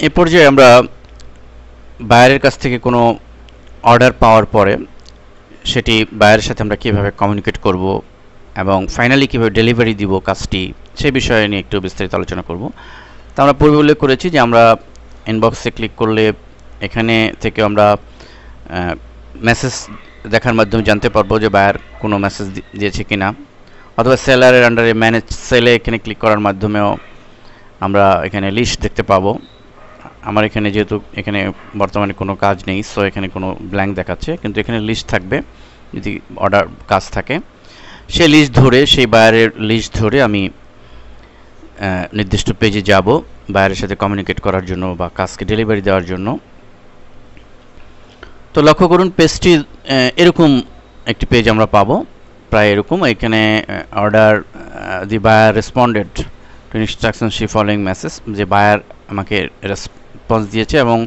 এ পর্যায়ে আমরা বায়ারের কাছ থেকে কোনো অর্ডার পাওয়ার পরে সেটি বায়ারের সাথে আমরা কীভাবে কমিউনিকেট করব এবং ফাইনালি কীভাবে ডেলিভারি দিব কাজটি সে বিষয়ে নিয়ে একটু বিস্তারিত আলোচনা করব। তা আমরা পূর্বে উল্লেখ করেছি যে আমরা ইনবক্সে ক্লিক করলে এখানে থেকে আমরা মেসেজ দেখার মাধ্যমে জানতে পারবো যে বায়ার কোনো মেসেজ দিয়েছে কিনা, অথবা সেলারের আন্ডারে ম্যানেজ সেলে এখানে ক্লিক করার মাধ্যমেও আমরা এখানে লিস্ট দেখতে পাবো। আমার এখানে যেহেতু এখানে বর্তমানে কোনো কাজ নেই, সো এখানে কোনো ব্ল্যাঙ্ক দেখাচ্ছে, কিন্তু এখানে লিস্ট থাকবে যদি অর্ডার কাজ থাকে। সেই লিস্ট ধরে, সেই বায়ারের লিস্ট ধরে আমি নির্দিষ্ট পেজে যাব বায়ারের সাথে কমিউনিকেট করার জন্য বা কাজকে ডেলিভারি দেওয়ার জন্য। তো লক্ষ্য করুন পেজটি এরকম একটি পেজ আমরা পাবো, প্রায় এরকম। এখানে order the buyer responded to instruction see following message, যে বায়ার আমাকে রেসপন্স দিয়েছে এবং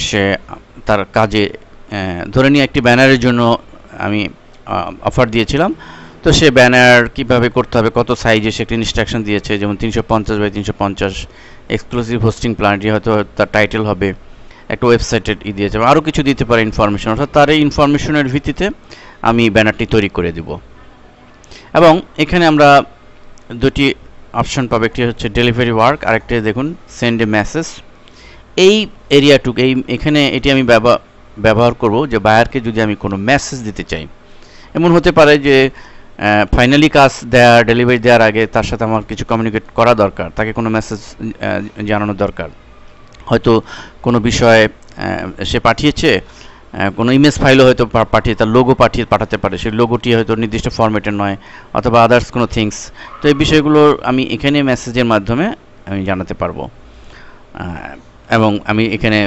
সে তার কাজে ধরে নিয়ে একটি ব্যানারের জন্য আমি অফার দিয়েছিলাম। তো সে ব্যানার কীভাবে করতে হবে, কত সাইজে সে একটি ইনস্ট্রাকশন দিয়েছে, যেমন 350 বাই 350, এক্সক্লুসিভ হোস্টিং প্ল্যানটি হয়তো তার টাইটেল হবে, একটা ওয়েবসাইটের দিয়েছে, আরও কিছু দিতে পারে ইনফরমেশন। অর্থাৎ তার এই ইনফরমেশনের ভিত্তিতে আমি ব্যানারটি তৈরি করে দেব। এবং এখানে আমরা দুটি অপশন পাবো, একটি হচ্ছে ডেলিভারি ওয়ার্ক, আরেকটি দেখুন সেন্ড এ মেসেজ। এই এরিয়াটুকু এখানে এটি আমি ব্যবহার করব যে বায়ারকে যদি আমি কোনো মেসেজ দিতে চাই। এমন হতে পারে যে ফাইনালি কাজ ডেলিভারি দেওয়ার আগে তার সাথে আমার কিছু কমিউনিকেট করা দরকার, তাকে কোনো মেসেজ জানানো দরকার। হয়তো কোনো বিষয়ে সে পাঠিয়েছে, কোনো ইমেজ ফাইলও হয়তো পাঠিয়ে তার লোগো পাঠাতে পারে, সেই লোগোটি হয়তো নির্দিষ্ট ফরম্যাটের নয়, অথবা আদার্স কোনো থিংস। তো এই বিষয়গুলো আমি এখানে মেসেজের মাধ্যমে আমি জানাতে পারবো। এবং আমি এখানে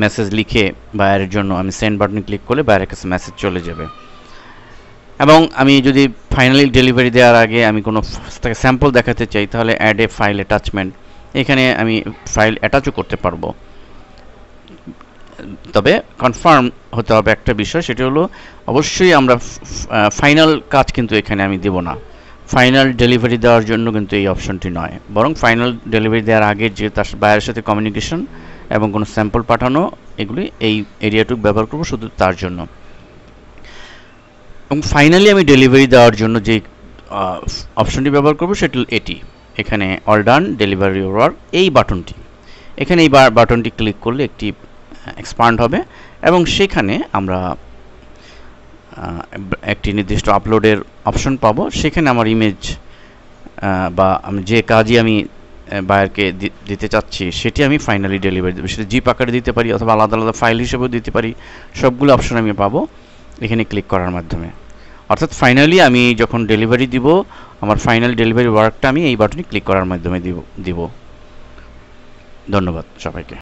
মেসেজ লিখে বায়ারের জন্য আমি সেন্ড বাটনে ক্লিক করলে বায়ারের কাছে মেসেজ চলে যাবে। এবং আমি যদি ফাইনালি ডেলিভারি দেওয়ার আগে আমি কোনো তাকে স্যাম্পল দেখাতে চাই, তাহলে অ্যাড এ ফাইল অ্যাটাচমেন্ট, এখানে আমি ফাইল অ্যাটাচও করতে পারবো। তবে কনফার্ম হতে হবে একটা বিষয়, সেটা হলো অবশ্যই আমরা ফাইনাল কাজ কিন্তু এখানে আমি দেব না, ফাইনাল ডেলিভারি দেওয়ার জন্য কিন্তু এই অপশনটি নয়, বরং ফাইনাল ডেলিভারি দেওয়ার আগে যে তার বায়ারের সাথে কমিউনিকেশন এবং কোনো স্যাম্পল পাঠানো, এগুলি এই এরিয়াটুকু ব্যবহার করব শুধু তার জন্য। এবং ফাইনালি আমি ডেলিভারি দেওয়ার জন্য যে অপশনটি ব্যবহার করব সেটি এটি, এখানে অল ডান ডেলিভারি ওয়ার্ক, এই বাটনটি। এখানে এই বাটনটি ক্লিক করলে একটি এক্সপান্ড হবে এবং সেখানে আমরা একটি নির্দিষ্ট আপলোডের অপশন পাবো। সেখানে আমার ইমেজ বা আমি যে কাজই আমি বায়ারকে দিতে চাচ্ছি সেটি আমি ফাইনালি ডেলিভারি দেবো, সেটা জিপ আকারে দিতে পারি অথবা আলাদা আলাদা ফাইল হিসেবেও দিতে পারি। সবগুলো অপশন আমি পাবো এখানে ক্লিক করার মাধ্যমে। অর্থাৎ ফাইনালি আমি যখন ডেলিভারি দিব, আমার ফাইনাল ডেলিভারি ওয়ার্কটা আমি এই বাটনে ক্লিক করার মাধ্যমে দিব। ধন্যবাদ সবাইকে।